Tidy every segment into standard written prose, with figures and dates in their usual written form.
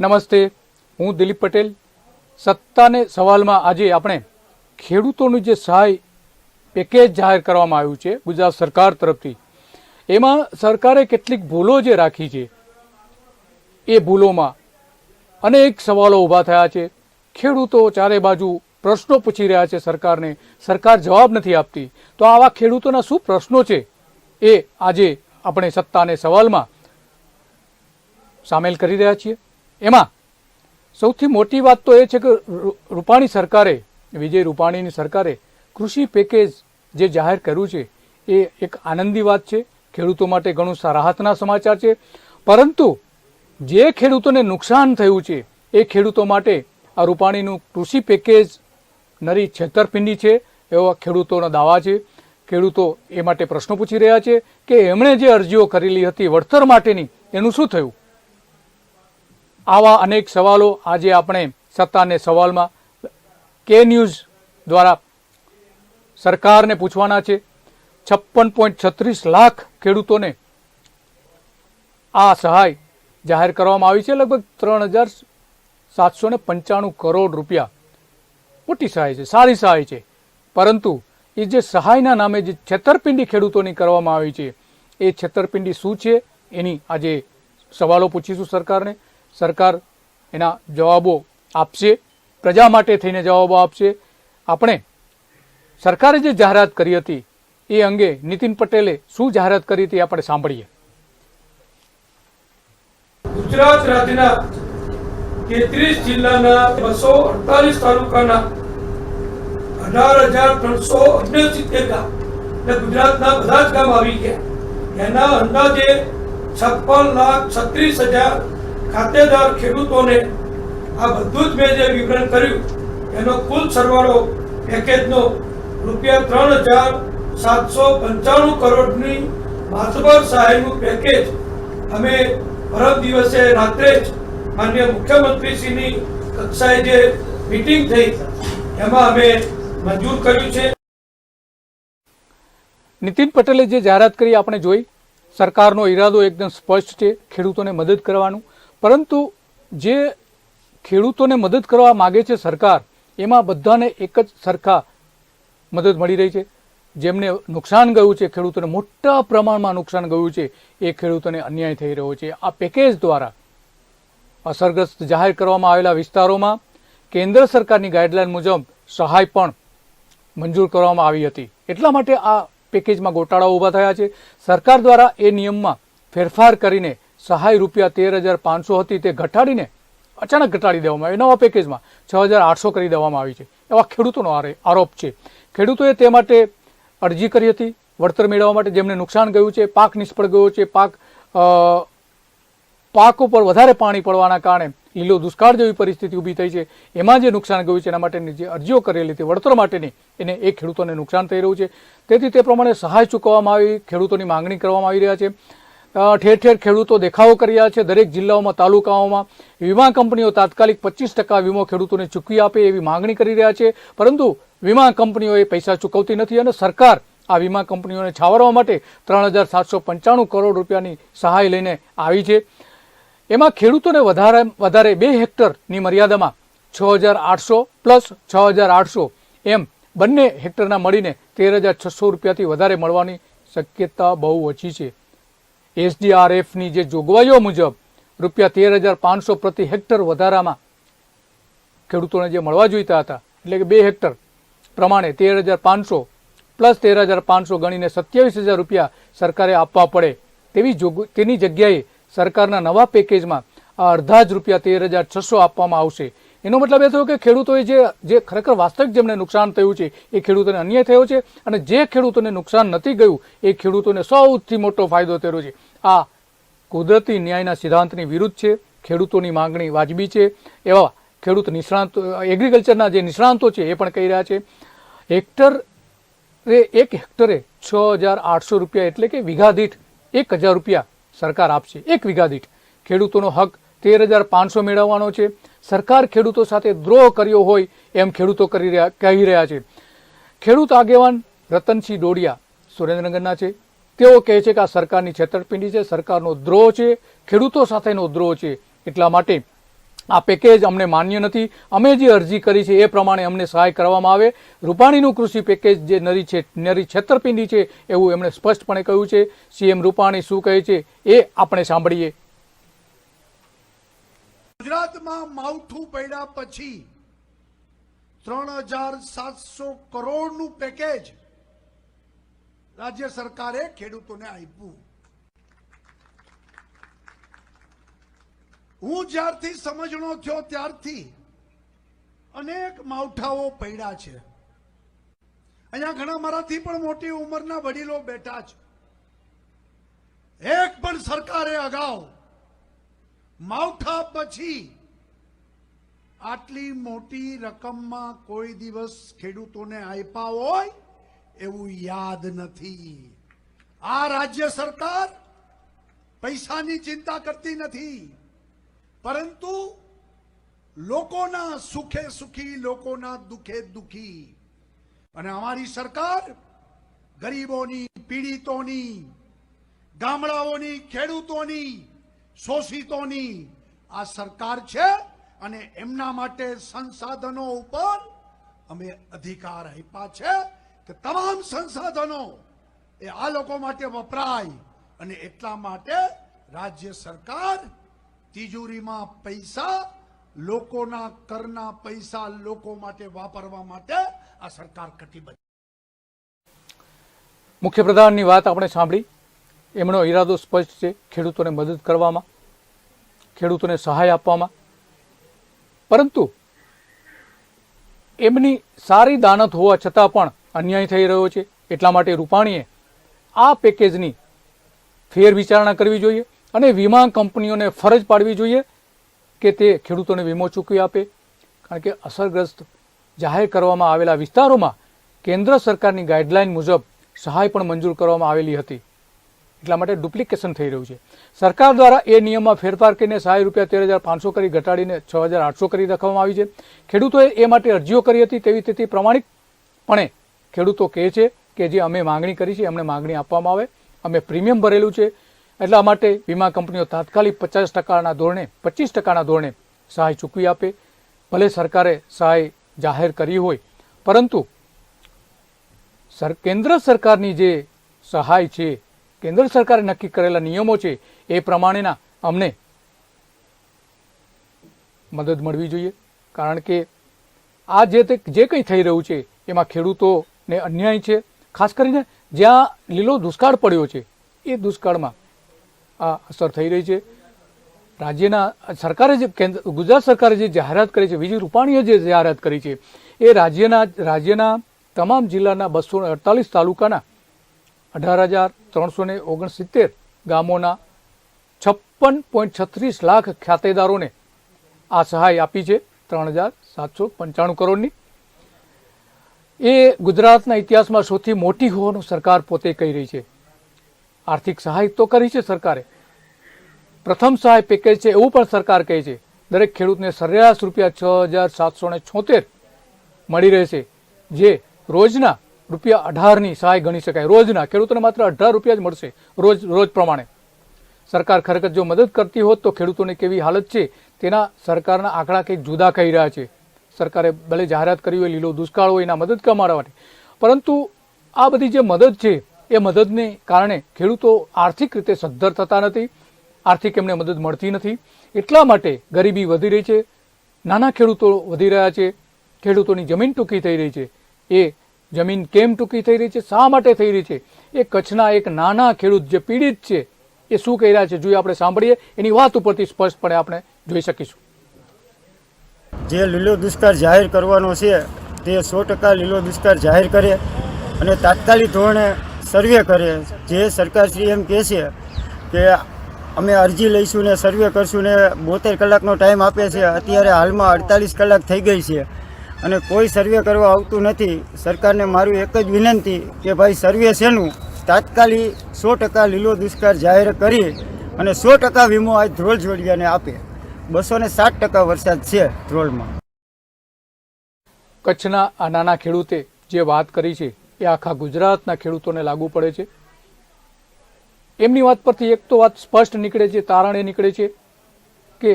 નમસ્તે, હું દિલીપ પટેલ. સત્તાને સવાલમાં આજે આપણે ખેડૂતોનું જે સહાય પેકેજ જાહેર કરવામાં આવ્યું છે ગુજરાત સરકાર તરફથી, એમાં સરકારે કેટલીક ભૂલો જે રાખી છે એ ભૂલોમાં અનેક સવાલો ઊભા થયા છે. ખેડૂતો ચારે બાજુ પ્રશ્નો પૂછી રહ્યા છે સરકારને, સરકાર જવાબ નથી આપતી. તો આવા ખેડૂતોના શું પ્રશ્નો છે એ આજે આપણે સત્તાને સવાલમાં સામેલ કરી રહ્યા છીએ. એમાં સૌથી મોટી વાત તો એ છે કે રૂપાણી સરકારે, વિજય રૂપાણીની સરકારે કૃષિ પેકેજ જે જાહેર કર્યું છે એ એક આનંદની વાત છે, ખેડૂતો માટે ઘણું રાહતના સમાચાર છે. પરંતુ જે ખેડૂતોને નુકસાન થયું છે એ ખેડૂતો માટે આ રૂપાણીનું કૃષિ પેકેજ નરી છેતરપિંડી છે એવા ખેડૂતોના દાવા છે. ખેડૂતો એ માટે પ્રશ્નો પૂછી રહ્યા છે કે એમણે જે અરજીઓ કરેલી હતી વળતર માટેની, એનું શું થયું? આવા અનેક સવાલો આજે આપણે સત્તાને સવાલમાં કે ન્યૂઝ દ્વારા સરકારને પૂછવાના છે. 56.36 લાખ ખેડૂતોને આ સહાય જાહેર કરવામાં આવી છે. લગભગ 3,795 કરોડ રૂપિયા. મોટી સહાય છે, સારી સહાય છે. પરંતુ એ જે સહાયના નામે જે છેતરપિંડી ખેડૂતોની કરવામાં આવી છે એ છેતરપિંડી શું છે એની આજે સવાલો પૂછીશું સરકારને. સરકાર એના જવાબો આપશે, પ્રજા માટે થઈને જવાબો આપશે. આપણે સરકારે જે જાહેરાત કરી હતી એ અંગે નીતિન પટેલે શું જાહેરાત કરી હતી આપણે સાંભળીએ. ગુજરાત રાજ્યના 33 જિલ્લાના 248 તાલુકાના 18,379 ગામ એટલે ગુજરાતના બધા જ ગામ આવી ગયા. એના અંદાજે 56,36,000 ખાતેદાર ખેડૂતોને આ બધું જ મેં જે વિવરણ કર્યું એનો કુલ સરવાળો પેકેજનો ₹3,795 કરોડની માતબર સહાયનું પેકેજ અમે પરમ દિવસે રાત્રે જ માનનીય મુખ્યમંત્રીશ્રીની કક્ષાએ જે મીટિંગ થઈ એમાં અમે મંજૂર કર્યું છે. નીતિન પટેલે જે જાહેરાત કરી આપણે જોઈ. સરકારનો ઈરાદો એકદમ સ્પષ્ટ છે, ખેડૂતોને મદદ કરવાનું. પરંતુ જે ખેડૂતોને મદદ કરવા માગે છે સરકાર, એમાં બધાને એક જ સરખા મદદ મળી રહી છે. જેમને નુકસાન ગયું છે, ખેડૂતોને મોટા પ્રમાણમાં નુકસાન ગયું છે, એ ખેડૂતોને અન્યાય થઈ રહ્યો છે. આ પેકેજ દ્વારા અસરગ્રસ્ત જાહેર કરવામાં આવેલા વિસ્તારોમાં કેન્દ્ર સરકારની ગાઈડલાઈન મુજબ સહાય પણ મંજૂર કરવામાં આવી હતી. એટલા માટે આ પેકેજમાં ગોટાળાઓ ઊભા થયા છે. સરકાર દ્વારા એ નિયમમાં ફેરફાર કરીને સહાય ₹13,500 હતી તે ઘટાડીને અચાનક ઘટાડી દેવામાં આવી. નવા પેકેજમાં 6,800 કરી દેવામાં આવી છે, એવા ખેડૂતોનો આરોપ છે. ખેડૂતોએ તે માટે અરજી કરી હતી વળતર મેળવવા માટે. જેમને નુકસાન ગયું છે, પાક નિષ્ફળ ગયો છે, પાક ઉપર વધારે પાણી પડવાના કારણે લીલો દુષ્કાળ જેવી પરિસ્થિતિ ઊભી થઈ છે, એમાં જે નુકસાન ગયું છે એના માટેની જે અરજીઓ કરેલી હતી વળતર માટેની, એને એ ખેડૂતોને નુકસાન થઈ રહ્યું છે. તેથી તે પ્રમાણે સહાય ચૂકવવામાં આવી, ખેડૂતોની માંગણી કરવામાં આવી રહ્યા છે. ઠેર ઠેર ખેડૂતો દેખાવો કરી રહ્યા છે. દરેક જિલ્લાઓમાં, તાલુકાઓમાં વીમા કંપનીઓ તાત્કાલિક 25% વીમો ખેડૂતોને ચૂકવી આપે એવી માંગણી કરી રહ્યા છે. પરંતુ વીમા કંપનીઓ એ પૈસા ચૂકવતી નથી અને સરકાર આ વીમા કંપનીઓને છાવરવા માટે 3,795 કરોડ રૂપિયાની સહાય લઈને આવી છે. એમાં ખેડૂતોને વધારે 2 હેક્ટરની મર્યાદામાં 6,800 પ્લસ 6,800 એમ બંને હેક્ટરના મળીને 13,600 રૂપિયાથી વધારે મળવાની શક્યતા બહુ ઓછી છે. SDRFની જે જોગવાઈઓ મુજબ ₹13,500 પ્રતિ હેક્ટર વધારામાં ખેડૂતોને જે મળવા જોઈતા હતા, એટલે કે 2 હેક્ટર પ્રમાણે 13,500 પ્લસ 13,500 ગણીને 27,000 રૂપિયા સરકારે આપવા પડે તેની જગ્યાએ સરકારના નવા પેકેજમાં અડધા જ રૂપિયા 13,600 આપવામાં આવશે. એનો મતલબ એ થયો કે ખેડૂતોએ જે ખરેખર વાસ્તવિક જેમને નુકસાન થયું છે એ ખેડૂતોને અન્યાય થયો છે, અને જે ખેડૂતોને નુકસાન નથી ગયું એ ખેડૂતોને સૌથી મોટો ફાયદો થયો છે. આ કુદરતી ન્યાયના સિદ્ધાંતની વિરુદ્ધ છે. ખેડૂતોની માંગણી વાજબી છે એવા ખેડૂત નિષ્ણાંતો, એગ્રીકલ્ચરના જે નિષ્ણાંતો છે એ પણ કહી રહ્યા છે. એક હેક્ટરે 6,800 રૂપિયા એટલે કે વીઘા દીઠ 1,000 રૂપિયા સરકાર આપશે. એક વીઘા દીઠ ખેડૂતોનો હક 13,500 મેળવવાનો છે. સરકાર ખેડૂતો સાથે દ્રોહ કર્યો હોય એમ ખેડૂતો કહી રહ્યા છે. ખેડૂત આગેવાન રતનસિંહ ડોડિયા સુરેન્દ્રનગરના છે. તેઓ કહે છે કે આ સરકારની છેતરપિંડી છે, સરકારનો દ્રોહ છે, ખેડૂતો સાથેનો દ્રોહ છે. એટલા માટે આ પેકેજ અમને માન્ય નથી, અમે જે અરજી કરી છે એ પ્રમાણે અમને સહાય કરવામાં આવે. રૂપાણીનું કૃષિ પેકેજ જે નરી છેતરપિંડી છે એવું એમણે સ્પષ્ટપણે કહ્યું છે. સીએમ રૂપાણી શું કહે છે એ આપણે સાંભળીએ. ગુજરાતમાં માવઠું પડ્યા પછી 3,700 કરોડનું પેકેજ રાજ્ય સરકારે ખેડૂતોને આપ્યું. હું જ્યારથી સમજણો થયો ત્યારથી અનેક માવઠાઓ પડ્યા છે. અહીંયા ઘણા મારાથી પણ મોટી ઉંમરના વડીલો બેઠા છે. એક પણ સરકારે અગાઉ માવઠા પછી આટલી મોટી રકમમાં કોઈ દિવસ ખેડૂતોને આપ્યા હોય એવું યાદ નથી. આ રાજ્ય સરકાર પૈસાની ચિંતા કરતી નથી, પરંતુ લોકોના સુખે સુખી, લોકોના દુખે દુખી. અને અમારી સરકાર ગરીબોની, પીડિતોની, ગામડાઓની, ખેડૂતોની, શોષિતોની આ સરકાર છે. અને એમના માટે સંસાધનો ઉપર અમે અધિકાર આપ્યા છે કે તમામ સંસાધનો એ આ લોકો માટે વપરાય. અને એટલા માટે રાજ્ય સરકાર તિજોરીમાં પૈસા, લોકોના કરના પૈસા લોકો માટે વાપરવા માટે આ સરકાર કટિબદ્ધ. મુખ્યપ્રધાનની વાત આપણે સાંભળી. એમનો ઈરાદો સ્પષ્ટ છે, ખેડૂતોને મદદ કરવામાં, ખેડૂતોને સહાય આપવામાં. પરંતુ એમની સારી દાનત હોવા છતાં પણ અન્યાય થઈ રહ્યો છે. એટલા માટે રૂપાણીએ આ પેકેજની ફેર વિચારણા કરવી જોઈએ અને વીમા કંપનીઓને ફરજ પાડવી જોઈએ કે તે ખેડૂતોને વીમો ચૂકવી આપે. કારણ કે અસરગ્રસ્ત જાહેર કરવામાં આવેલા વિસ્તારોમાં કેન્દ્ર સરકારની ગાઈડલાઈન મુજબ સહાય પણ મંજૂર કરવામાં આવેલી હતી. એટલા માટે ડુપ્લિકેશન થઈ રહ્યું છે. સરકાર દ્વારા એ નિયમમાં ફેરફાર કરીને સહાય રૂપિયા 13,500 કરી ઘટાડીને 6,800 કરી રાખવામાં આવી છે. ખેડૂતોએ એ માટે અરજીઓ કરી હતી, તેવી તેથી પ્રમાણિકપણે ખેડૂતો કહે છે કે જે અમે માંગણી કરી છે અમને માંગણી આપવામાં આવે. અમે પ્રીમિયમ ભરેલું છે, એટલા માટે વીમા કંપનીઓ તાત્કાલિક 50%ના ધોરણે, 25%ના ધોરણે સહાય ચૂકવી આપે. ભલે સરકારે સહાય જાહેર કરી હોય, પરંતુ કેન્દ્ર સરકારની જે સહાય છે, કેન્દ્ર સરકારે નક્કી કરેલા નિયમો છે એ પ્રમાણેના અમને મદદ મળવી જોઈએ. કારણ કે આ જે કંઈ થઈ રહ્યું છે એમાં ખેડૂતોને અન્યાય છે. ખાસ કરીને જ્યાં લીલો દુષ્કાળ પડ્યો છે એ દુષ્કાળમાં આ અસર થઈ રહી છે. રાજ્યના સરકારે જે ગુજરાત સરકારે જે જાહેરાત કરી છે, વિજય રૂપાણીએ જે જાહેરાત કરી છે, એ રાજ્યના તમામ જિલ્લાના 248 તાલુકાના 18,369 ગામોના 56.36 લાખ ખાતેદારોને આ સહાય આપી છે, 3,795 કરોડની. એ ગુજરાતના ઇતિહાસમાં સૌથી મોટી હોવાનું સરકાર પોતે કહી રહી છે. આર્થિક સહાય તો કરી છે સરકારે, પ્રથમ સહાય પેકેજ છે એવું પણ સરકાર કહે છે. દરેક ખેડૂતને સરેરાશ રૂપિયા 6,776 મળી રહેશે, જે રોજના રૂપિયા 18ની સહાય ગણી શકાય. રોજના ખેડૂતોને માત્ર 18 રૂપિયા જ મળશે રોજ પ્રમાણે. સરકાર ખરેખર જો મદદ કરતી હોત તો ખેડૂતોની કેવી હાલત છે તેના સરકારના આંકડા કંઈક જુદા કહી રહ્યા છે. સરકારે ભલે જાહેરાત કરી હોય લીલો દુષ્કાળ હોય એના મદદ કમાવા માટે, પરંતુ આ બધી જે મદદ છે એ મદદને કારણે ખેડૂતો આર્થિક રીતે સદ્ધર થતા નથી, આર્થિક એમને મદદ મળતી નથી. એટલા માટે ગરીબી વધી રહી છે, નાના ખેડૂતો વધી રહ્યા છે, ખેડૂતોની જમીન ટૂંકી થઈ રહી છે. એ જમીન કેમ ટૂંકી થઈ રહી છે, શા માટે થઈ રહી છે, એ કચ્છના એક નાના ખેડૂત જે પીડિત છે એ શું કહી રહ્યા છે જોઈએ, આપણે સાંભળીએ. એની વાત ઉપરથી સ્પષ્ટપણે આપણે જોઈ શકીશું. જે લીલો દુષ્કાળ જાહેર કરવાનો છે તે 100% લીલો દુષ્કાળ જાહેર કરે અને તાત્કાલિક ધોરણે સર્વે કરે. જે સરકારશ્રી એમ કહે છે કે અમે અરજી લઈશું ને સર્વે કરશું ને 72 કલાકનો ટાઈમ આપે છે, અત્યારે હાલમાં 48 કલાક થઈ ગઈ છે અને કોઈ સર્વે કરવા આવતું નથી. સરકારને મારું એક જ વિનંતી કે ભાઈ સર્વે શેનું, તાત્કાલિક 100% લીલો દુષ્કાળ જાહેર કરી અને 100% વીમો આજ ધ્રોલ જોડિયાને આપે. 207% વરસાદ છે ધ્રોલમાં. કચ્છના આ નાના ખેડૂતે જે વાત કરી છે એ આખા ગુજરાતના ખેડૂતોને લાગુ પડે છે. એમની વાત પરથી એક તો વાત સ્પષ્ટ નીકળે છે, તારણે નીકળે છે કે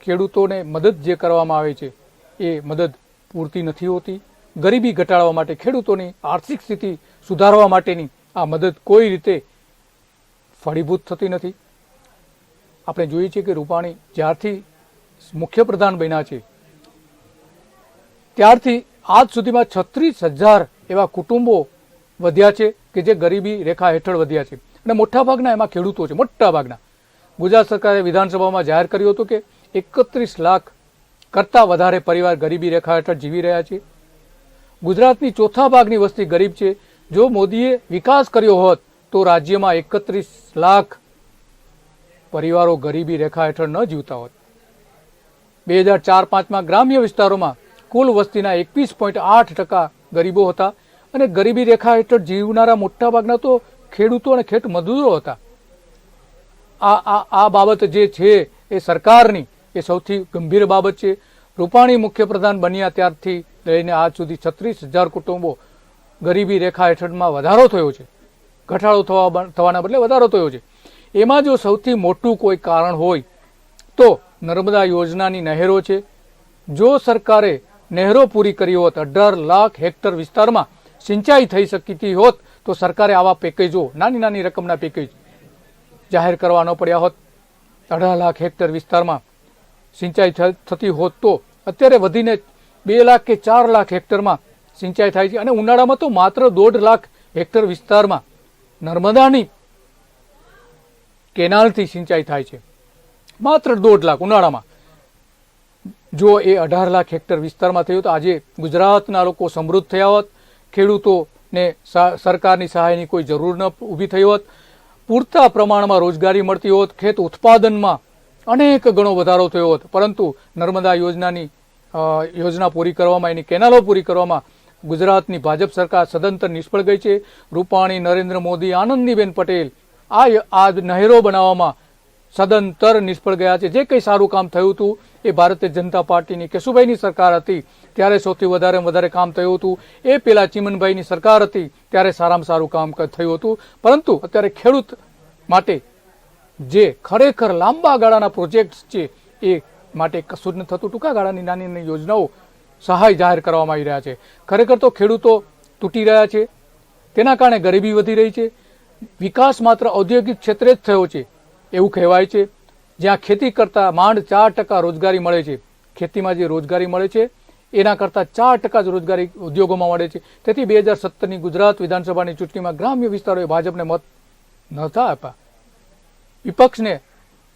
ખેડૂતોને મદદ જે કરવામાં આવે છે એ મદદ પૂરતી નથી હોતી. ગરીબી ઘટાડવા માટે, ખેડૂતોની આર્થિક સ્થિતિ સુધારવા માટેની આ મદદ કોઈ રીતે ફળીભૂત થતી નથી. આપણે જોઈએ છીએ કે રૂપાણી જ્યારથી મુખ્યપ્રધાન બન્યા છે ત્યારથી આજ સુધીમાં 36,000 એવા કુટુંબો વધ્યા છે કે જે ગરીબી રેખા હેઠળ વધ્યા છે અને મોટાભાગના એમાં ખેડૂતો છે. મોટાભાગના ગુજરાત સરકારે વિધાનસભામાં જાહેર કર્યું હતું કે 31 લાખ કરતાં વધારે પરિવાર ગરીબી રેખા હેઠળ જીવી રહ્યા છે. ગુજરાતની ચોથા ભાગની વસ્તી ગરીબ છે. જો મોદીએ વિકાસ કર્યો હોત તો રાજ્યમાં 31 લાખ પરિવારો ગરીબી રેખા હેઠળ ન જીવતા હોત. 2004-05માં ગ્રામ્ય વિસ્તારોમાં કુલ વસ્તીના 21.8% ગરીબો હતા અને ગરીબી રેખા હેઠળ જીવનારા મોટાભાગના તો ખેડૂતો અને ખેત મજૂરો હતા. આ બાબત જે છે એ સરકારની એ સૌથી ગંભીર બાબત છે. રૂપાણી મુખ્યપ્રધાન બન્યા ત્યારથી લઈને આજ સુધી 36,000 કુટુંબો ગરીબી રેખા હેઠળમાં વધારો થયો છે. ઘટાડો થવાના બદલે વધારો થયો છે. એમાં જો સૌથી મોટું કોઈ કારણ હોય તો નર્મદા યોજનાની નહેરો છે. જો સરકારે નહેરો પૂરી કરી હોત, 18 લાખ હેક્ટર વિસ્તારમાં સિંચાઈ થઈ શકતી હોત તો સરકારે આવા પેકેજો, નાની નાની રકમના પેકેજ જાહેર કરવા ન પડ્યા હોત. 18 લાખ હેક્ટર વિસ્તારમાં સિંચાઈ થતી હોત તો અત્યારે વધીને 2 લાખ કે 4 લાખ હેક્ટરમાં સિંચાઈ થાય છે અને ઉનાળામાં તો માત્ર 1.5 લાખ હેક્ટર વિસ્તારમાં નર્મદાની કેનાલથી સિંચાઈ થાય છે. માત્ર 1.5 લાખ ઉનાળામાં. જો એ 18 લાખ હેક્ટર વિસ્તારમાં થયું તો આજે ગુજરાતના લોકો સમૃદ્ધ થયા હોત, ખેડૂતોને સરકારની સહાયની કોઈ જરૂર ન ઊભી થઈ હોત, પૂરતા પ્રમાણમાં રોજગારી મળતી હોત, ખેત ઉત્પાદનમાં અનેક ગણો વધારો થયો હોત. પરંતુ નર્મદા યોજના પૂરી કરવામાં, એની કેનાલો પૂરી કરવામાં ગુજરાતની ભાજપ સરકાર સદંતર નિષ્ફળ ગઈ છે. રૂપાણી, નરેન્દ્ર મોદી, આનંદીબેન પટેલ આ નહેરો બનાવવામાં સદંતર નિષ્ફળ ગયા છે. જે કંઈ સારું કામ થયું હતું એ ભારતીય જનતા પાર્ટીની કેશુભાઈની સરકાર હતી ત્યારે સૌથી વધારે કામ થયું હતું. એ પેલા ચીમનભાઈની સરકાર હતી ત્યારે સારામાં સારું કામ થયું હતું. પરંતુ અત્યારે ખેડૂત માટે જે ખરેખર લાંબા ગાળાના પ્રોજેક્ટ્સ છે એ માટે કશું જ ન થતું. ટૂંકા ગાળાની નાની નાની યોજનાઓ સહાય જાહેર કરવામાં આવી રહ્યા છે. ખરેખર તો ખેડૂતો તૂટી રહ્યા છે. તેના કારણે ગરીબી વધી રહી છે. વિકાસ માત્ર ઔદ્યોગિક ક્ષેત્રે જ થયો છે એવું કહેવાય છે. જ્યાં ખેતી કરતા માંડ 4% રોજગારી મળે છે. ખેતીમાં જે રોજગારી મળે છે એના કરતાં 4% જ રોજગારી ઉદ્યોગોમાં મળે છે. તેથી 2017ની ગુજરાત વિધાનસભાની ચૂંટણીમાં ગ્રામ્ય વિસ્તારોએ ભાજપને મત નહોતા આપ્યા, વિપક્ષને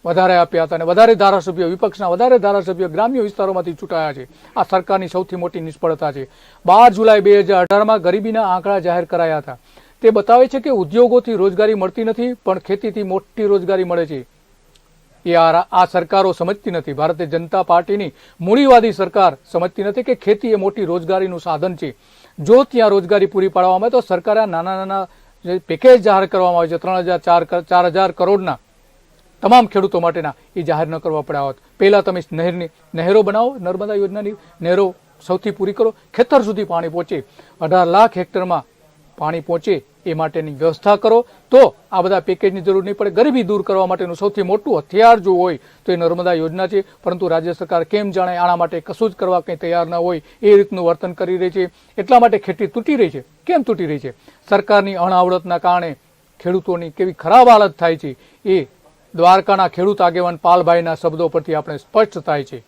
વધારે આપ્યા હતા અને વધારે ધારાસભ્યો, વિપક્ષના વધારે ધારાસભ્યો ગ્રામ્ય વિસ્તારોમાંથી ચૂંટાયા છે. આ સરકારની સૌથી મોટી નિષ્ફળતા છે. 12 જુલાઈ 2018માં ગરીબીના આંકડા જાહેર કરાયા હતા. તે બતાવે છે કે ઉદ્યોગોથી રોજગારી મળતી નથી પણ ખેતીથી મોટી રોજગારી મળે છે. એ આ સરકારો સમજતી નથી. ભારતીય જનતા પાર્ટીની મૂડીવાદી સરકાર સમજતી નથી કે ખેતી એ મોટી રોજગારીનું સાધન છે. જો ત્યાં રોજગારી પૂરી પાડવામાં આવે તો સરકારે નાના નાના જે પેકેજ જાહેર કરવામાં આવે છે 3,000-4,000 કરોડના તમામ ખેડૂતો માટેના, એ જાહેર ન કરવા પડ્યા હોત. પહેલાં તમે નહેરો બનાવો, નર્મદા યોજનાની નહેરો સૌથી પૂરી કરો, ખેતર સુધી પાણી પહોંચે, 18 લાખ હેક્ટરમાં પાણી પહોંચે એ માટેની વ્યવસ્થા કરો તો આ બધા પેકેજની જરૂર નહીં પડે. ગરીબી દૂર કરવા માટેનું સૌથી મોટું હથિયાર જો હોય તો એ નર્મદા યોજના છે. પરંતુ રાજ્ય સરકાર કેમ જાણે આના માટે કશું જ કરવા કંઈ તૈયાર ન હોય એ રીતનું વર્તન કરી રહી છે. એટલા માટે ખેતી તૂટી રહી છે. કેમ તૂટી રહી છે? સરકારની અણાવડતના કારણે ખેડૂતોની કેવી ખરાબ હાલત થાય છે એ દ્વારકાના ખેડૂત આગેવાન પાલભાઈના શબ્દો પરથી આપણે સ્પષ્ટ થાય છે.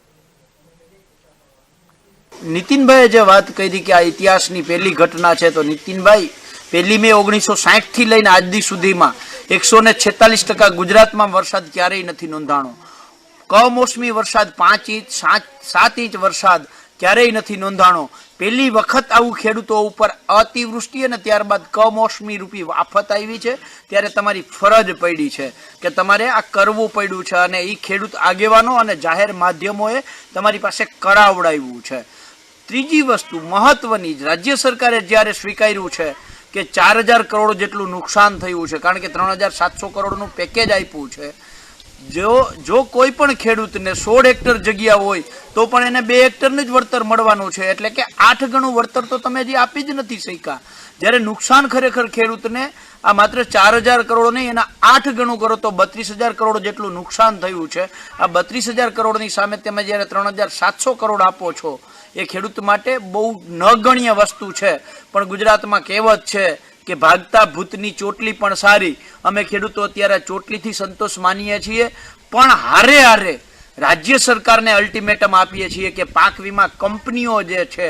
નીતિનભાઈએ જે વાત કરી કે આ ઇતિહાસની પહેલી ઘટના છે, તો નીતિનભાઈ 1 મે 1960 થી લઈને આજ દી સુધીમાં 146% ગુજરાતમાં વરસાદ ક્યારેય નથી નોંધાણો. કમોસમી વરસાદ 5 ઇંચ 7 ઇંચ વરસાદ ક્યારેય નથી નોંધાણો. પહેલી વખત આવું ખેડૂતો ઉપર અતિવૃષ્ટિ અને ત્યારબાદ કમોસમી રૂપી આફત આવી છે ત્યારે તમારી ફરજ પડી છે કે તમારે આ કરવું પડ્યું છે અને એ ખેડૂત આગેવાનો અને જાહેર માધ્યમોએ તમારી પાસે કરાવડાવ્યું છે. ત્રીજી વસ્તુ મહત્વની, રાજ્ય સરકારે જ્યારે સ્વીકાર્યું છે કે 4,000 કરોડ જેટલું નુકસાન થયું છે, કારણ કે 3,700 કરોડનું પેકેજ આપ્યું છે, જો કોઈ પણ ખેડૂતને 16 હેક્ટર જગ્યા હોય તો પણ એને 2 હેક્ટરનું જ વળતર મળવાનું છે, એટલે કે 8 ગણું વળતર તો તમે હજી આપી જ નથી શક્યા. જ્યારે નુકસાન ખરેખર ખેડૂતને આ માત્ર 4,000 કરોડ નહીં, એના 8 ગણું કરો તો 32,000 કરોડ જેટલું નુકસાન થયું છે. આ 32,000 કરોડની સામે તમે જ્યારે 3,700 કરોડ આપો છો એ ખેડૂત માટે બહુ નગણ્ય વસ્તુ છે. પણ ગુજરાતમાં કહેવત છે કે ભાગતા ભૂતની ચોટલી પણ સારી. અમે ખેડૂતો અત્યારે ચોટલીથી સંતોષ માનીએ છીએ, પણ હારે હારે રાજ્ય સરકારને અલ્ટિમેટમ આપીએ છીએ કે પાક વીમા કંપનીઓ જે છે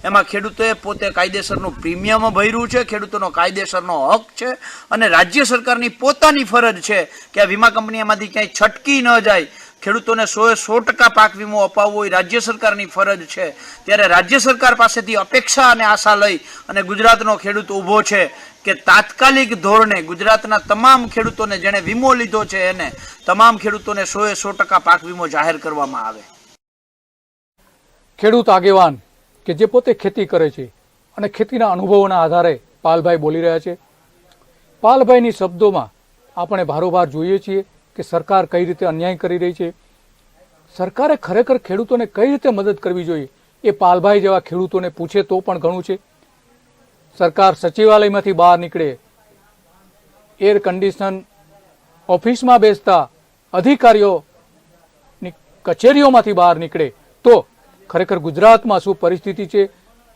એમાં ખેડૂતોએ પોતે કાયદેસરનું પ્રીમિયમ ભર્યું છે, ખેડૂતોનો કાયદેસરનો હક છે, અને રાજ્ય સરકારની પોતાની ફરજ છે કે આ વીમા કંપનીમાંથી ક્યાંય છટકી ન જાય. ખેડૂતોને 100% પાક વીમો અપાવવો એ રાજ્ય સરકારની ફરજ છે. ત્યારે રાજ્ય સરકાર પાસેથી અપેક્ષા અને આશા લઈ અને ગુજરાતનો ખેડૂત ઊભો છે કે તાત્કાલિક ધોરણે ગુજરાતના તમામ ખેડૂતોને જેણે વીમો લીધો છે એને તમામ ખેડૂતોને 100% પાક વીમો જાહેર કરવામાં આવે. ખેડૂત આગેવાન કે જે પોતે ખેતી કરે છે અને ખેતીના અનુભવોના આધારે પાલભાઈ બોલી રહ્યા છે. પાલભાઈની શબ્દોમાં આપણે ભારોભાર જોઈએ છીએ કે સરકાર કઈ રીતે અન્યાય કરી રહી છે. સરકારે ખરેખર ખેડૂતોને કઈ રીતે મદદ કરવી જોઈએ એ પાલભાઈ જેવા ખેડૂતોને પૂછે તો પણ ઘણું છે. સરકાર સચિવાલયમાંથી બહાર નીકળે, એર કન્ડિશન ઓફિસમાં બેસતા અધિકારીઓની કચેરીઓમાંથી બહાર નીકળે તો ખરેખર ગુજરાતમાં શું પરિસ્થિતિ છે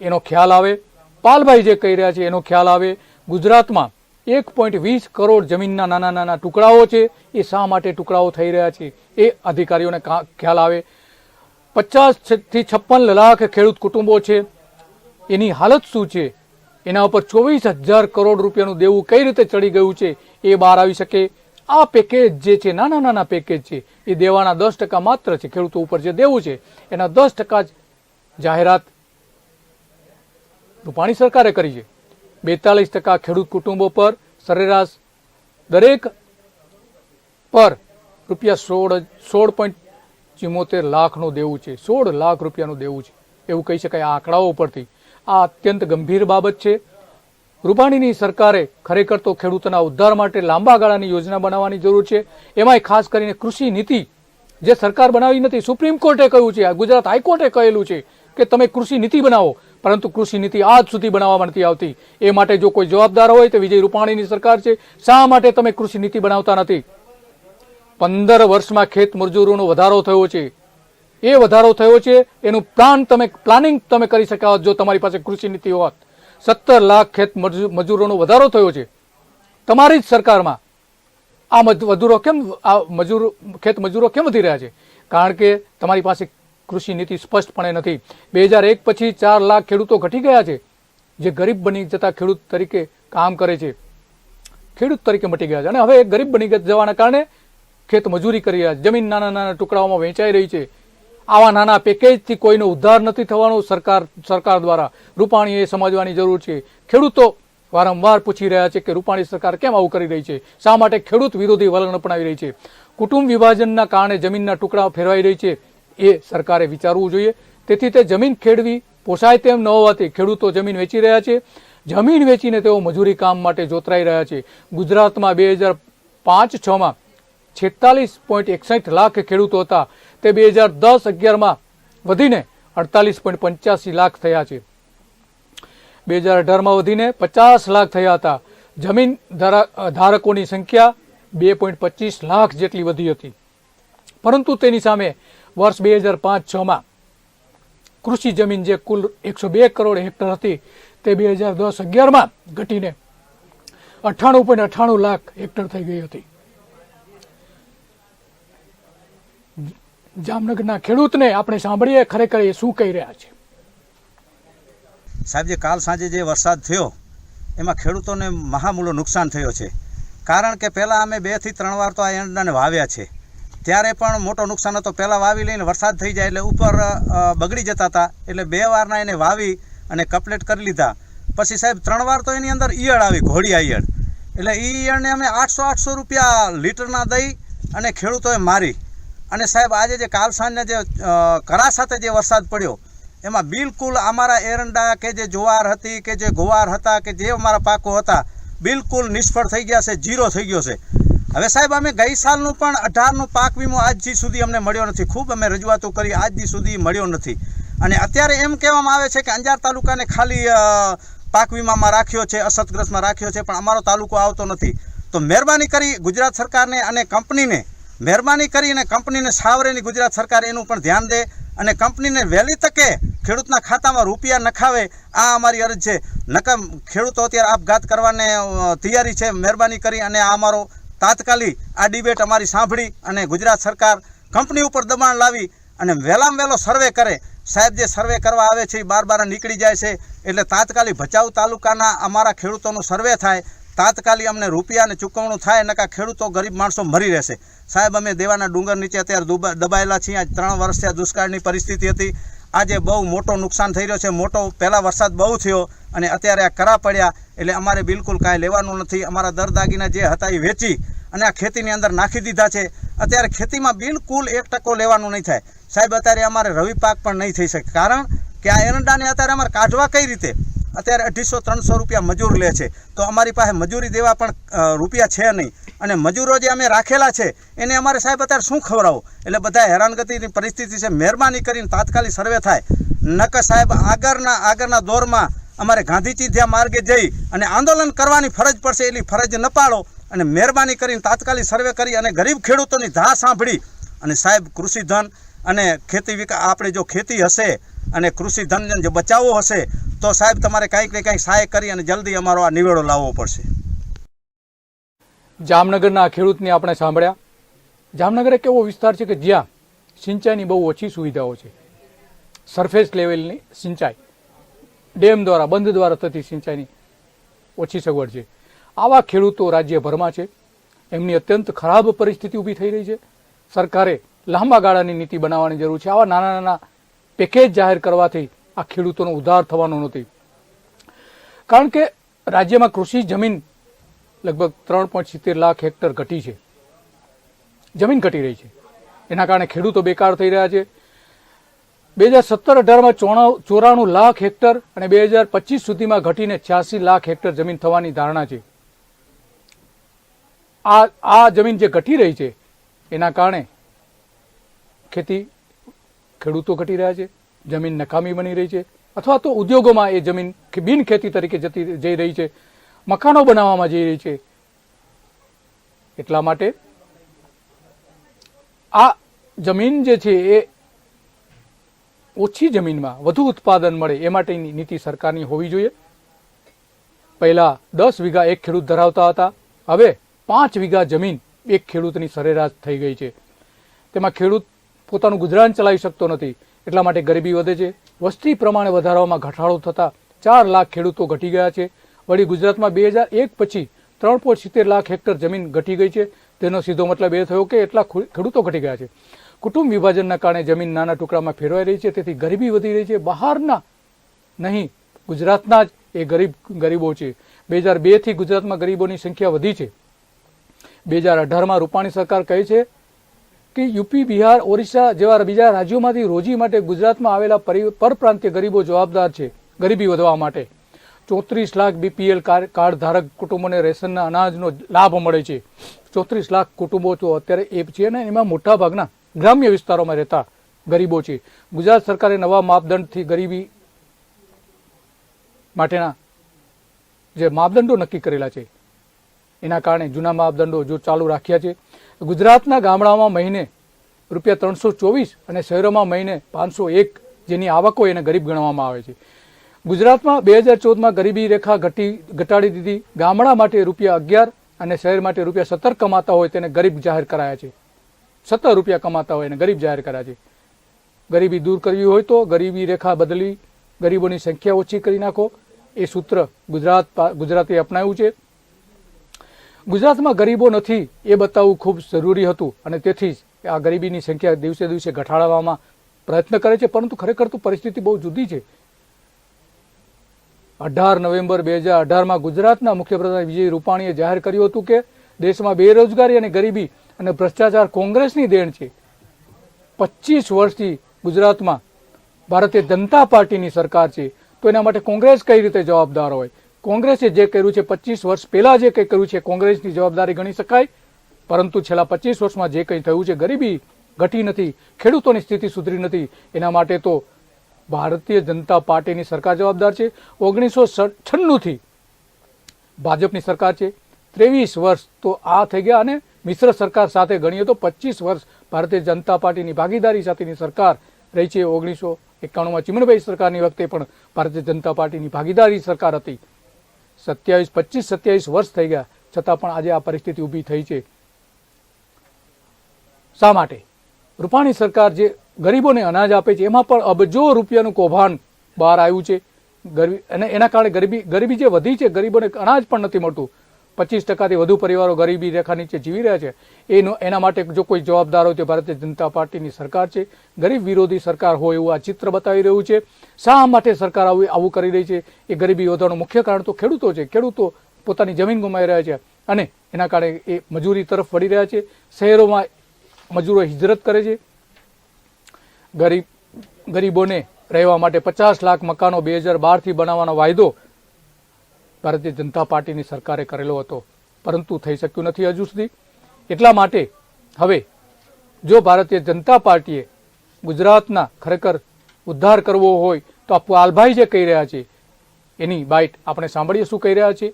એનો ખ્યાલ આવે. પાલભાઈ જે કહી રહ્યા છે એનો ખ્યાલ આવે. ગુજરાતમાં 1.20 કરોડ જમીનના નાના નાના ટુકડાઓ છે, એ શા માટે ટુકડાઓ થઈ રહ્યા છે એ અધિકારીઓને ખ્યાલ આવે. 50 થી 56 લાખ ખેડૂત કુટુંબો છે, એની હાલત શું છે, એના ઉપર 24,000 કરોડ રૂપિયાનું દેવું કઈ રીતે ચડી ગયું છે એ બહાર આવી શકે. આ પેકેજ જે છે, નાના નાના પેકેજ છે, એ દેવાના 10% માત્ર છે. ખેડૂતો ઉપર જે દેવું છે એના 10% જ જાહેરાત રૂપાણી સરકારે કરી છે. 42% ખેડૂત કુટુંબો પર સરેરાશ દરેક પર ₹16.74 લાખનું દેવું છે. 16 લાખ રૂપિયાનું દેવું છે એવું કહી શકાય આ આંકડાઓ પરથી. આ અત્યંત ગંભીર બાબત છે. રૂપાણીની સરકારે ખરેખર તો ખેડૂતોના ઉદ્ધાર માટે લાંબા ગાળાની યોજના બનાવવાની જરૂર છે. એમાંય ખાસ કરીને કૃષિ નીતિ જે સરકાર બનાવી નથી, સુપ્રીમ કોર્ટે કહ્યું છે, ગુજરાત હાઈકોર્ટે કહેલું છે કે તમે કૃષિ નીતિ બનાવો, પરંતુ કૃષિ નીતિ આજ સુધી બનાવવામાં નથી આવતી. એ માટે જો કોઈ જવાબદાર હોય તો વિજય રૂપાણીની સરકાર છે. શા માટે તમે કૃષિ નીતિ બનાવતા નથી? 15 વર્ષમાં ખેત મજૂરોનો વધારો થયો છે. એ વધારો થયો છે એનું પ્લાનિંગ તમે કરી શક્યા હોત જો તમારી પાસે કૃષિ નીતિ હોત. 17 લાખ ખેત મજૂરોનો વધારો થયો છે તમારી જ સરકારમાં. આ ખેત મજૂરો કેમ વધી રહ્યા છે? કારણ કે તમારી પાસે કૃષિ નીતિ સ્પષ્ટપણે નથી. 2001 પછી 4 લાખ ખેડૂતો ઘટી ગયા છે જે ગરીબ બની જતા ખેડૂત તરીકે કામ કરે છે, ખેડૂત તરીકે મટી ગયા છે. અને હવે ગરીબ બની જવાના કારણે ખેત મજૂરી કરી રહ્યા છે. જમીન નાના નાના ટુકડાઓમાં વહેંચાઈ રહી છે. આવા નાના પેકેજથી કોઈનો ઉદ્ધાર નથી થવાનો. સરકાર દ્વારા રૂપાણીએ સમજવાની જરૂર છે. ખેડૂતો વારંવાર પૂછી રહ્યા છે કે રૂપાણી સરકાર કેમ આવું કરી રહી છે, શા માટે ખેડૂત વિરોધી વલણ અપનાવી રહી છે. કુટુંબ વિભાજનના કારણે જમીનના ટુકડા ફેરવાઈ રહી છે, એ સરકારે વિચારવું જોઈએ. તેથી તે જમીન ખેડવી પોસાય તેમ ન હોવાથી ખેડૂતો જમીન વેચી રહ્યા છે. જમીન વેચીને તેઓ મજૂરી કામ માટે જોતરાઈ રહ્યા છે. ગુજરાતમાં 2005-06માં 46.61 લાખ ખેડૂતો હતા, તે 2010-11માં વધીને 48.85 લાખ થયા છે. 2018માં વધીને 50 લાખ થયા હતા. જમીન ધારકોની સંખ્યા 2.25 લાખ જેટલી વધી હતી. પરંતુ તેની સામે વર્ષ 2005-06માં કૃષિ જમીન જે કુલ 102 કરોડ હેક્ટર હતી તે 2010-11માં ઘટીને 98.98 લાખ હેક્ટર થઈ ગઈ હતી. જામનગરના ખેડૂતને આપણે સાંભળીએ ખરેખર એ શું કહી રહ્યા છે. સાહેબ, જે કાલ સાંજે જે વરસાદ થયો એમાં ખેડૂતોને મહામૂલો નુકસાન થયો છે. કારણ કે પહેલાં અમે 2 થી 3 વાર તો આ એરંડાને વાવ્યા છે, ત્યારે પણ મોટો નુકસાન હતો. પહેલાં વાવી લઈને વરસાદ થઈ જાય એટલે ઉપર બગડી જતા હતા, એટલે 2 વારના એને વાવી અને કમ્પ્લીટ કરી લીધા. પછી સાહેબ 3 વાર તો એની અંદર ઈયળ આવી, ઘોડિયા ઈયળ. એટલે એ ઈયળને અમે 800 રૂપિયા લીટરના દઈ અને ખેડૂતોએ મારી. અને સાહેબ આજે જે કાલ સાંજના જે કરા સાથે જે વરસાદ પડ્યો એમાં બિલકુલ અમારા એરંડા કે જે જુવાર હતી કે જે ગુવાર હતા કે જે અમારા પાકો હતા બિલકુલ નિષ્ફળ થઈ ગયા છે, ઝીરો થઈ ગયો છે. હવે સાહેબ અમે ગઈ સાલનું પણ 18નો પાક વીમો આજ સુધી અમને મળ્યો નથી. ખૂબ અમે રજૂઆતો કરી, આજ સુધી મળ્યો નથી. અને અત્યારે એમ કહેવામાં આવે છે કે અંજાર તાલુકાને ખાલી પાક વીમામાં રાખ્યો છે, અસરગ્રસ્તમાં રાખ્યો છે, પણ અમારો તાલુકો આવતો નથી. તો મહેરબાની કરી ગુજરાત સરકારને અને કંપનીને મહેરબાની કરીને કંપનીને સાવરેની ગુજરાત સરકાર એનું પણ ધ્યાન દે અને કંપનીને વહેલી તકે ખેડૂતના ખાતામાં રૂપિયા નખાવે, આ અમારી અરજ છે. નકર ખેડૂતો અત્યારે આપઘાત કરવાને તૈયારી છે. મહેરબાની કરી અને આ અમારો તાત્કાલિક આ ડિબેટ અમારી સાંભળી અને ગુજરાત સરકાર કંપની ઉપર દબાણ લાવી અને વહેલામાં વહેલો સર્વે કરે. સાહેબ જે સર્વે કરવા આવે છે એ બાર નીકળી જાય છે, એટલે તાત્કાલિક ભચાઉ તાલુકાના અમારા ખેડૂતોનું સર્વે થાય, તાત્કાલિક અમને રૂપિયાને ચૂકવણું થાય, નકા ખેડૂતો ગરીબ માણસો મરી રહેશે. સાહેબ અમે દેવાના ડુંગર નીચે અત્યારે દબાયેલા છીએ. આજ 3 વર્ષથી આ દુષ્કાળની પરિસ્થિતિ હતી. આજે બહુ મોટો નુકસાન થઈ રહ્યો છે. મોટો પહેલાં વરસાદ બહુ થયો અને અત્યારે આ કરા પડ્યા, એટલે અમારે બિલકુલ કાંઈ લેવાનું નથી. અમારા દરદાગીના જે હતા એ વેચી અને આ ખેતીની અંદર નાખી દીધા છે. અત્યારે ખેતીમાં બિલકુલ 1% લેવાનું નહીં થાય. સાહેબ અત્યારે અમારે રવિ પાક પણ નહીં થઈ શકે, કારણ કે આ એરંડાને અત્યારે અમારે કાઢવા કઈ રીતે? અત્યારે 250-300 રૂપિયા મજૂર લે છે, તો અમારી પાસે મજૂરી દેવા પણ રૂપિયા છે નહીં. અને મજૂરો જે અમે રાખેલા છે એને અમારે સાહેબ અત્યારે શું ખવડાવો? એટલે બધા હેરાનગતિની પરિસ્થિતિ છે. મહેરબાની કરીને તાત્કાલિક સર્વે થાય. નકર સાહેબ આગળના દોરમાં અમારે ગાંધી ચિંધ્યા માર્ગે જઈ અને આંદોલન કરવાની ફરજ પડશે. એટલી ફરજ ન પાડો અને મહેરબાની કરીને તાત્કાલિક સર્વે કરી અને ગરીબ ખેડૂતોની ધા સાંભળી અને સાહેબ કૃષિ ધન અને ખેતી વિકાસ, આપણે જો ખેતી હશે અને કૃષિ ધન જો બચાવવો હશે તો સાહેબ તમારે કંઈક ને કંઈક સહાય કરી અને જલ્દી અમારો આ નિવેડો લાવવો પડશે. જામનગરના ખેડૂતને આપણે સાંભળ્યા. જામનગર એક એવો વિસ્તાર છે કે જ્યાં સિંચાઈની બહુ ઓછી સુવિધાઓ છે. સરફેસ લેવલની સિંચાઈ, ડેમ દ્વારા, બંધ દ્વારા થતી સિંચાઈની ઓછી સગવડ છે. આવા ખેડૂતો રાજ્યભરમાં છે. એમની અત્યંત ખરાબ પરિસ્થિતિ ઊભી થઈ રહી છે. સરકારે લાંબા ગાળાની નીતિ બનાવવાની જરૂર છે. આવા નાના નાના પેકેજ જાહેર કરવાથી આ ખેડૂતોનો ઉદ્ધાર થવાનો નથી. કારણ કે રાજ્યમાં કૃષિ જમીન લગભગ 3.70 લાખ હેક્ટર ઘટી છે. જમીન ઘટી રહી છે. એના કારણે ખેડૂતો બેકાર થઈ રહ્યા છે. 2017-18માં 94 લાખ હેક્ટર અને 2025 સુધીમાં ઘટીને 86 લાખ હેક્ટર જમીન થવાની ધારણા છે. આ જમીન જે ઘટી રહી છે એના કારણે ખેડૂતો ઘટી રહ્યા છે, જમીન નકામી બની રહી છે, અથવા તો ઉદ્યોગોમાં એ જમીન બિન ખેતી તરીકે જઈ રહી છે, મકાનો બનાવવામાં જઈ રહી છે. એટલા માટે આ જમીન જે છે એ ઓછી જમીનમાં વધુ ઉત્પાદન મળે એ માટેની નીતિ સરકારની હોવી જોઈએ. પહેલા 10 વીઘા એક ખેડૂત ધરાવતા હતા, હવે 5 વીઘા જમીન એક ખેડૂતની સરેરાશ થઈ ગઈ છે. તેમાં ખેડૂત પોતાનું ગુજરાન ચલાવી શકતો નથી. એટલા માટે ગરીબી વધે છે. વસ્તી પ્રમાણે વધારવામાં ઘટાડો થતાં 4 લાખ ખેડૂતો ઘટી ગયા છે. વળી ગુજરાતમાં 2001 પછી 3.70 લાખ હેક્ટર જમીન ઘટી ગઈ છે. તેનો સીધો મતલબ એ થયો કે એટલા ખેડૂતો ઘટી ગયા છે. કુટુંબ વિભાજનના કારણે જમીન નાના ટુકડામાં ફેરવાઈ રહી છે. તેથી ગરીબી વધી રહી છે. બહારના નહીં, ગુજરાતના જ એ ગરીબો છે. 2002થી ગુજરાતમાં ગરીબોની સંખ્યા વધી છે. 2018માં રૂપાણી સરકાર કહે છે કે યુપી, બિહાર, ઓરિસ્સા જેવા બીજા રાજ્યોમાંથી રોજી માટે ગુજરાતમાં આવેલા પરપ્રાંતીય ગરીબો જવાબદાર છે ગરીબી વધવા માટે. 34 લાખ BPL કાર્ડ ધારક કુટુંબોને રેશનના અનાજનો લાભ મળે છે. 34 લાખ કુટુંબો તો અત્યારે એ છે ને એમાં મોટા ભાગના ગ્રામ્ય વિસ્તારોમાં રહેતા ગરીબો છે. ગુજરાત સરકારે નવા માપદંડથી ગરીબી માટેના જે માપદંડો નક્કી કરેલા છે એના કારણે જૂના માપદંડો જો ચાલુ રાખ્યા છે. ગુજરાતના ગામડામાં મહિને ₹324 અને શહેરોમાં મહિને 501 જેની આવકો એને ગરીબ ગણવામાં આવે છે. ગુજરાતમાં 2014માં ગરીબી રેખા ઘટાડી દીધી. ગામડા માટે ₹11 અને શહેર માટે ₹17 કમાતા હોય તેને ગરીબ જાહેર કરાયા છે. 17 રૂપિયા કમાતા હોય એને ગરીબ જાહેર કર્યા છે. ગરીબી દૂર કરવી હોય તો ગરીબી રેખા બદલી ગરીબોની સંખ્યા ઓછી કરી નાખો, એ સૂત્ર ગુજરાતે અપનાવ્યું છે. ગુજરાતમાં ગરીબો નથી એ બતાવવું ખૂબ જરૂરી હતું અને તેથી જ આ ગરીબીની સંખ્યા દિવસે દિવસે ઘટાડવામાં પ્રયત્ન કરે છે. પરંતુ ખરેખર તો પરિસ્થિતિ બહુ જુદી છે. 18 નવેમ્બર 2018માં ગુજરાતના મુખ્યપ્રધાન વિજય રૂપાણીએ જાહેર કર્યું હતું કે દેશમાં બેરોજગારી અને ગરીબી અને ભ્રષ્ટાચાર કોંગ્રેસની દેણ છે. 25 વર્ષથી ગુજરાતમાં ભારતીય જનતા પાર્ટીની સરકાર છે, તો એના માટે કોંગ્રેસ કઈ રીતે જવાબદાર હોય? કોંગ્રેસે જે કર્યું છે 25 વર્ષ પહેલા જે કંઈ કર્યું છે કોંગ્રેસની જવાબદારી ગણી શકાય? પરંતુ છેલ્લા 25 વર્ષમાં જે કંઈ થયું છે, ગરીબી ઘટી નથી, ખેડૂતોની સ્થિતિ સુધરી નથી, એના માટે તો ભારતીય જનતા પાર્ટીની સરકાર જવાબદાર છે. 1996થી ભાજપની સરકાર છે. 23 વર્ષ તો આ થઈ ગયા, અને મિશ્ર સરકાર સાથે ગણીએ તો 25 વર્ષ ભારતીય જનતા પાર્ટીની ભાગીદારી સાથેની સરકાર રહી છે. 1991માં ચીમનભાઈ સરકારની વખતે પણ ભારતીય જનતા પાર્ટીની ભાગીદારી સરકાર હતી. 27 વર્ષ થઈ ગયા, છતાં પણ આજે આ પરિસ્થિતિ ઊભી થઈ છે. શા માટે? રૂપાણી સરકાર જે ગરીબોને અનાજ આપે છે એમાં પણ અબજો રૂપિયાનું કૌભાંડ બહાર આવ્યું છે. અને એના કારણે ગરીબી જે વધી છે, ગરીબોને અનાજ પણ નથી મળતું. 25%થી વધુ પરિવારો ગરીબી રેખા નીચે જીવી રહ્યા છે. એના માટે જો કોઈ જવાબદાર હોય તો ભારતીય જનતા પાર્ટીની સરકાર છે. ગરીબ વિરોધી સરકાર હોય એવું આ ચિત્ર બતાવી રહ્યું છે. શા માટે સરકાર આવું કરી રહી છે? એ ગરીબી વધવાનું મુખ્ય કારણ તો ખેડૂતો છે. ખેડૂતો પોતાની જમીન ગુમાવી રહ્યા છે અને એના કારણે એ મજૂરી તરફ વળી રહ્યા છે. શહેરોમાં મજૂરો હિજરત કરે છે. ગરીબોને રહેવા માટે 50 લાખ મકાનો 2012થી બનાવવાનો વાયદો ભારતીય જનતા પાર્ટીની સરકારે કરેલો હતો, પરંતુ થઈ શક્યું નથી હજુ સુધી. એટલા માટે હવે જો ભારતીય જનતા પાર્ટીએ ગુજરાતના ખરેખર ઉદ્ધાર કરવો હોય તો આ પાલભાઈ જે કહી રહ્યા છે એની બાઇટ આપણે સાંભળીએ શું કહી રહ્યા છે.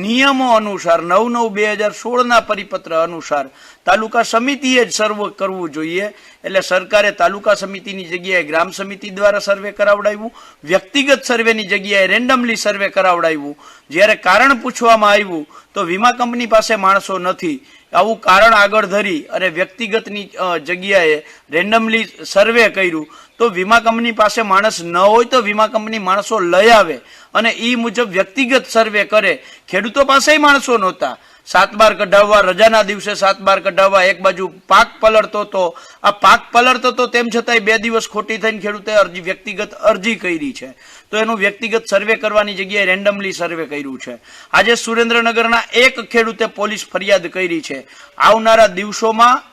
નિયમો અનુસાર 9/9/2016 પરિપત્ર અનુસાર તાલુકા સમિતિએ જ સર્વે કરવું જોઈએ. એટલે સરકારે તાલુકા સમિતિની જગ્યાએ ગ્રામ સમિતિ દ્વારા સર્વે કરાવડાવ્યું, વ્યક્તિગત સર્વેની જગ્યાએ રેન્ડમલી સર્વે કરાવડાવ્યું. જ્યારે કારણ પૂછવામાં આવ્યું તો વીમા કંપની પાસે માણસો નથી, આવું કારણ આગળ ધરી અને વ્યક્તિગતની જગ્યાએ રેન્ડમલી સર્વે કર્યું. તો વીમા કંપની પાસે માણસ ન હોય તો વીમા કંપની માણસો લઈ આવે અને એ મુજબ વ્યક્તિગત સર્વે કરે. ખેડૂતો પાસે માણસો નહોતા. 7/12 કઢાવવા, રજાના દિવસે 7/12 કઢાવવા, એક બાજુ પાક પલળતો હતો. આ પાક પલળતો હતો તેમ છતાંય 2 દિવસ ખોટી થઈને ખેડૂતે વ્યક્તિગત અરજી કરી છે. તો એનું વ્યક્તિગત સર્વે કરવાની જગ્યાએ રેન્ડમલી સર્વે કર્યું છે. આજે સુરેન્દ્રનગરના એક ખેડૂતે પોલીસ ફરિયાદ કરી છે. આવનારા દિવસોમાં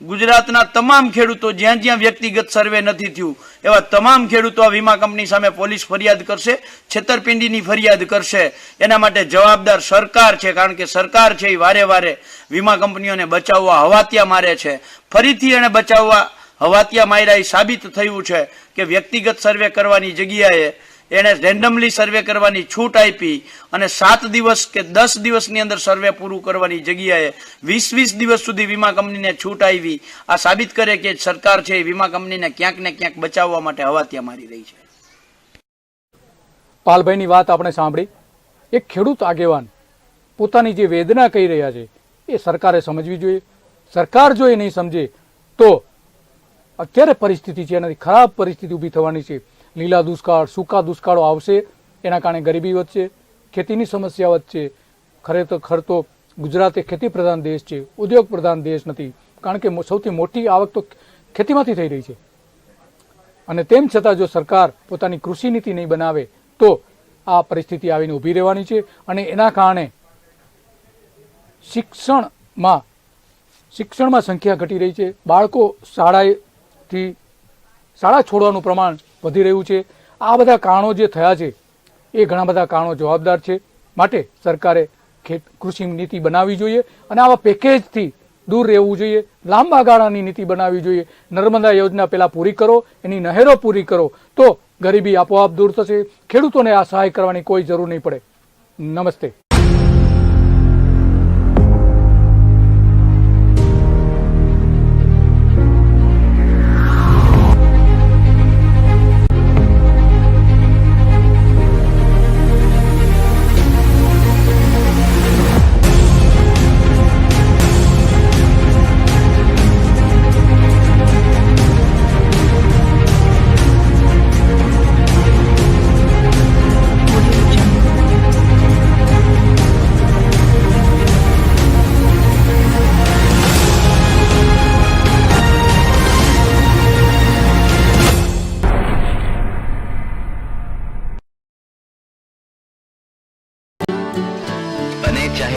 ગુજરાતના તમામ ખેડૂતો જ્યાં જ્યાં વ્યક્તિગત સર્વે નથી થયું એવા તમામ ખેડૂતો આ વીમા કંપની સામે પોલીસ ફરિયાદ કરશે, છેતરપિંડીની ફરિયાદ કરશે. એના માટે જવાબદાર સરકાર છે, કારણ કે સરકાર છે એ વારે વારે વીમા કંપનીઓને બચાવવા હવાતિયા મારે છે. ફરીથી એને બચાવવા હવાતિયા માર્યા એ સાબિત થયું છે કે વ્યક્તિગત સર્વે કરવાની જગ્યાએ એને રેન્ડમલી સર્વે કરવાની છૂટ આપી અને 7 દિવસ કે 10 દિવસની અંદર સર્વે પૂરું કરવાની જગ્યાએ 20 દિવસ સુધી વીમા કંપનીને છૂટ આવી. આ સાબિત કરે કે સરકાર છે એ વીમા કંપનીને ક્યાંક ને ક્યાંક બચાવવા માટે હવાતિયા મારી રહી છે. પાલભાઈની વાત આપણે સાંભળી. એક ખેડૂત આગેવાન પોતાની જે વેદના કહી રહ્યા છે એ સરકારે સમજવી જોઈએ. સરકાર જો એ નહીં સમજે તો અત્યારે પરિસ્થિતિ છે એનાથી ખરાબ પરિસ્થિતિ ઊભી થવાની છે. લીલા દુષ્કાળ, સૂકા દુષ્કાળો આવશે, એના કારણે ગરીબી વધશે, ખેતીની સમસ્યા વધશે. ખરેખર તો ગુજરાત એ ખેતી પ્રધાન દેશ છે, ઉદ્યોગ પ્રધાન દેશ નથી, કારણ કે સૌથી મોટી આવક તો ખેતીમાંથી થઈ રહી છે. અને તેમ છતાં જો સરકાર પોતાની કૃષિ નીતિ નહીં બનાવે તો આ પરિસ્થિતિ આવીને ઊભી રહેવાની છે. અને એના કારણે શિક્ષણમાં સંખ્યા ઘટી રહી છે. બાળકો શાળા છોડવાનું પ્રમાણ વધી રહ્યું છે. આ બધા કારણો જે થયા છે એ ઘણા બધા કારણો જવાબદાર છે. માટે સરકારે કૃષિ નીતિ બનાવવી જોઈએ અને આવા પેકેજથી દૂર રહેવું જોઈએ. લાંબા ગાળાની નીતિ બનાવવી જોઈએ. નર્મદા યોજના પહેલા પૂરી કરો, એની નહેરો પૂરી કરો તો ગરીબી આપોઆપ દૂર થશે. ખેડૂતોને આ સહાય કરવાની કોઈ જરૂર નહીં પડે. નમસ્તે.